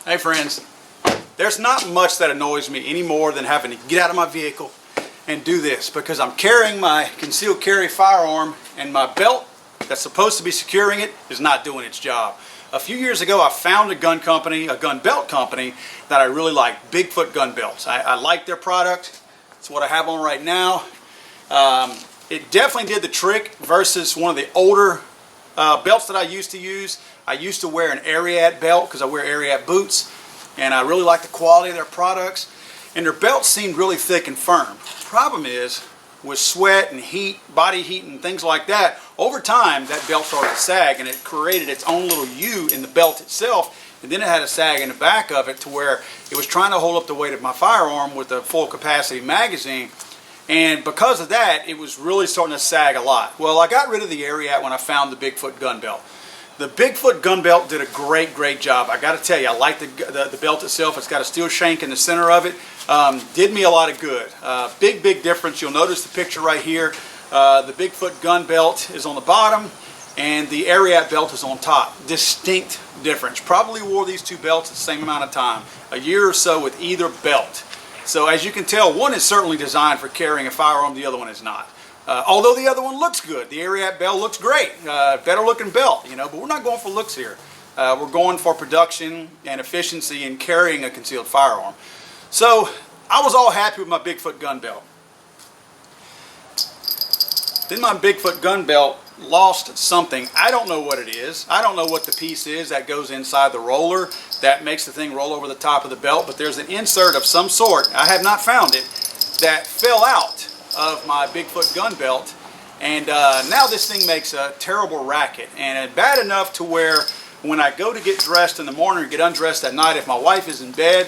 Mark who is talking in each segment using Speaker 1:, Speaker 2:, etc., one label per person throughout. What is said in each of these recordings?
Speaker 1: Hey friends, there's not much that annoys me any more than having to get out of my vehicle and do this because I'm carrying my concealed carry firearm and my belt that's supposed to be securing it is not doing its job. A few years ago I found a gun company, a gun belt company that I really like, Bigfoot Gun Belts. I like their product. It's what I have on right now. It definitely did the trick versus one of the older belts that I used to use. I used to wear an Ariat belt because I wear Ariat boots, and I really like the quality of their products. And their belts seemed really thick and firm. Problem is, with sweat and heat, body heat and things like that, over time that belt started to sag and it created its own little U in the belt itself, and then it had a sag in the back of it to where it was trying to hold up the weight of my firearm with a full capacity magazine. And because of that, it was really starting to sag a lot. Well, I got rid of the Ariat when I found the Bigfoot Gun Belt. The Bigfoot Gun Belt did a great job. I got to tell you, I like the belt itself. It's got a steel shank in the center of it. Did me a lot of good. Big difference. You'll notice the picture right here. The Bigfoot Gun Belt is on the bottom and the Ariat belt is on top. Distinct difference. Probably wore these two belts at the same amount of time. A year or so with either belt. So as you can tell, one is certainly designed for carrying a firearm, the other one is not. Although the other one looks good. The Ariat belt looks great. Better looking belt, you know, but we're not going for looks here. We're going for production and efficiency in carrying a concealed firearm. So I was all happy with my Bigfoot Gun Belt. Then my Bigfoot Gun Belt lost something. I don't know what it is. I don't know what the piece is that goes inside the roller that makes the thing roll over the top of the belt, but there's an insert of some sort, I have not found it, that fell out of my Bigfoot Gun Belt, and now this thing makes a terrible racket, and bad enough to where when I go to get dressed in the morning or get undressed at night, if my wife is in bed,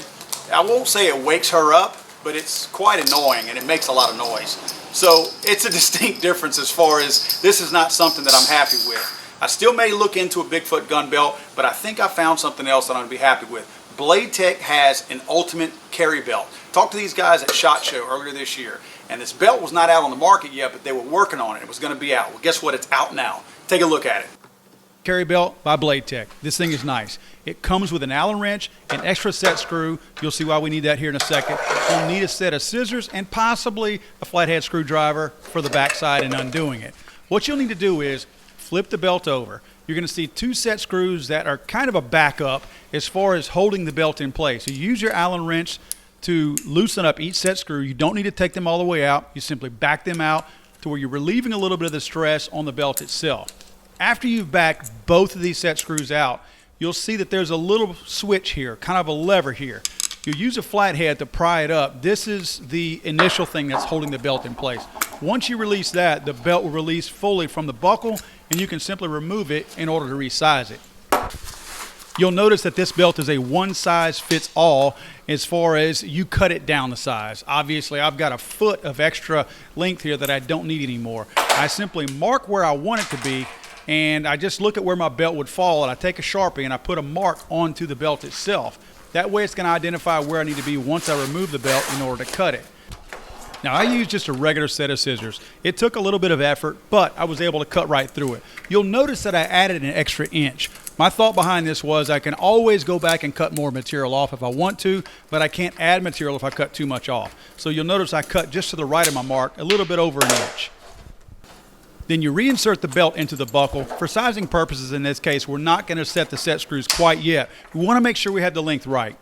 Speaker 1: I won't say it wakes her up, but it's quite annoying and it makes a lot of noise. So it's a distinct difference as far as this is not something that I'm happy with. I still may look into a Bigfoot Gun Belt, but I think I found something else that I'm going to be happy with. Bladetech has an ultimate carry belt. Talked to these guys at SHOT Show earlier this year, and this belt was not out on the market yet, but they were working on it. It was going to be out. Well, guess what? It's out now. Take a look at it.
Speaker 2: Carry belt by Bladetech. This thing is nice. It comes with an Allen wrench, an extra set screw. You'll see why we need that here in a second. You'll need a set of scissors and possibly a flathead screwdriver for the backside and undoing it. What you'll need to do is flip the belt over. You're going to see two set screws that are kind of a backup as far as holding the belt in place. So you use your Allen wrench to loosen up each set screw. You don't need to take them all the way out. You simply back them out to where you're relieving a little bit of the stress on the belt itself. After you've backed both of these set screws out, you'll see that there's a little switch here, kind of a lever here. You use a flathead to pry it up. This is the initial thing that's holding the belt in place. Once you release that, the belt will release fully from the buckle, and you can simply remove it in order to resize it. You'll notice that this belt is a one-size-fits-all as far as you cut it down the size. Obviously, I've got a foot of extra length here that I don't need anymore. I simply mark where I want it to be, and I just look at where my belt would fall, and I take a Sharpie and I put a mark onto the belt itself. That way it's going to identify where I need to be once I remove the belt in order to cut it. Now, I used just a regular set of scissors. It took a little bit of effort, but I was able to cut right through it. You'll notice that I added an extra inch. My thought behind this was I can always go back and cut more material off if I want to, but I can't add material if I cut too much off. So you'll notice I cut just to the right of my mark, a little bit over an inch. Then you reinsert the belt into the buckle. For sizing purposes in this case, we're not going to set the set screws quite yet. We want to make sure we have the length right.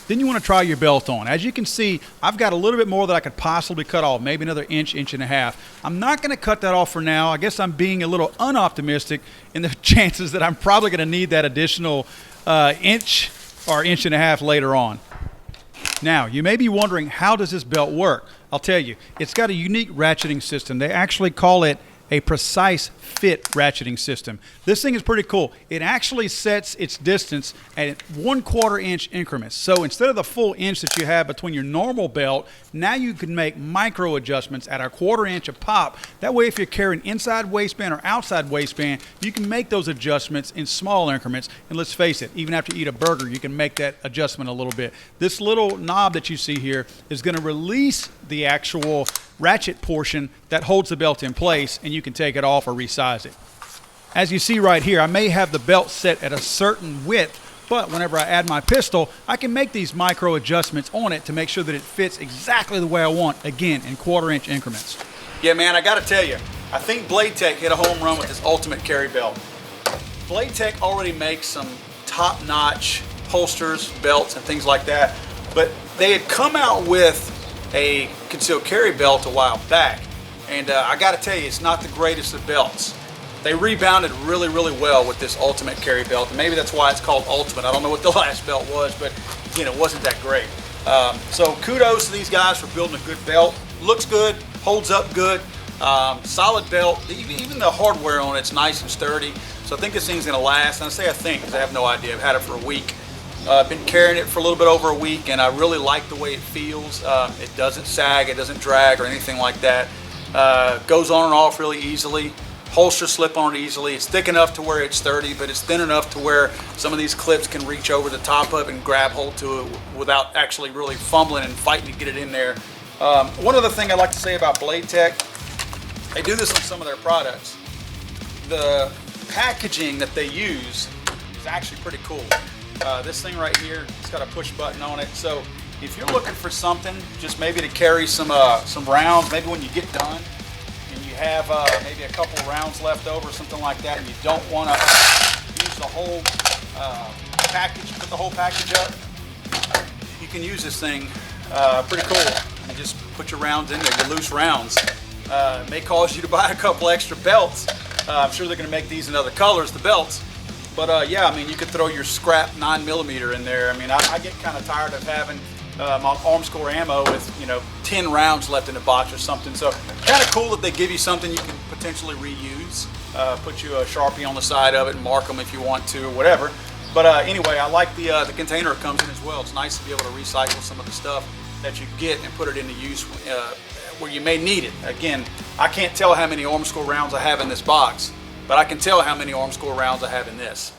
Speaker 2: Then you want to try your belt on. As you can see, I've got a little bit more that I could possibly cut off, maybe another inch, inch and a half. I'm not going to cut that off for now. I guess I'm being a little unoptimistic in the chances that I'm probably going to need that additional inch or inch and a half later on. Now, you may be wondering, how does this belt work? I'll tell you, it's got a unique ratcheting system. They actually call it a precise fit ratcheting system. This thing is pretty cool. It actually sets its distance at 1/4 inch increments. So instead of the full inch that you have between your normal belt, now you can make micro adjustments at 1/4 inch a pop. That way if you're carrying inside waistband or outside waistband, you can make those adjustments in small increments. And let's face it, even after you eat a burger, you can make that adjustment a little bit. This little knob that you see here is going to release the actual ratchet portion that holds the belt in place, and you can take it off or resize it. As you see right here, I may have the belt set at a certain width But whenever I add my pistol, I can make these micro adjustments on it to make sure that it fits exactly the way I want, again, in 1/4 inch increments.
Speaker 1: Yeah, man, I gotta tell you, I think Bladetech hit a home run with this ultimate carry belt. Bladetech already makes some top-notch holsters, belts, and things like that, but they had come out with a concealed carry belt a while back, and I gotta tell you, it's not the greatest of belts. They rebounded really, really well with this ultimate carry belt, and maybe that's why it's called ultimate. I don't know what the last belt was, but again, it wasn't that great. So kudos to these guys for building a good belt. Looks good, holds up good, solid belt. Even the hardware on it's nice and sturdy. So I think this thing's gonna last. And I say I think because I have no idea. I've had it for a week. I've been carrying it for a little bit over a week, and I really like the way it feels. It doesn't sag, it doesn't drag or anything like that. Goes on and off really easily. Holster slip on it easily. It's thick enough to where it's sturdy, but it's thin enough to where some of these clips can reach over the top of it and grab hold to it without actually really fumbling and fighting to get it in there. One other thing I'd like to say about Bladetech, they do this on some of their products. The packaging that they use is actually pretty cool. This thing right here, it's got a push button on it. So if you're looking for something, just maybe to carry some rounds, maybe when you get done, and you have maybe a couple rounds left over, something like that, and you don't want to use the whole package, put the whole package up, you can use this thing. Pretty cool. You just put your rounds in there, your loose rounds. It may cause you to buy a couple extra belts. I'm sure they're going to make these in other colors, the belts. But yeah, I mean, you could throw your scrap 9mm in there. I mean, I get kind of tired of having my arms core ammo with 10 rounds left in a box or something. So kind of cool that they give you something you can potentially reuse. Put you a Sharpie on the side of it and mark them if you want to or whatever. But anyway, I like the container it comes in as well. It's nice to be able to recycle some of the stuff that you get and put it into use where you may need it. Again, I can't tell how many arm score rounds I have in this box, but I can tell how many arm score rounds I have in this.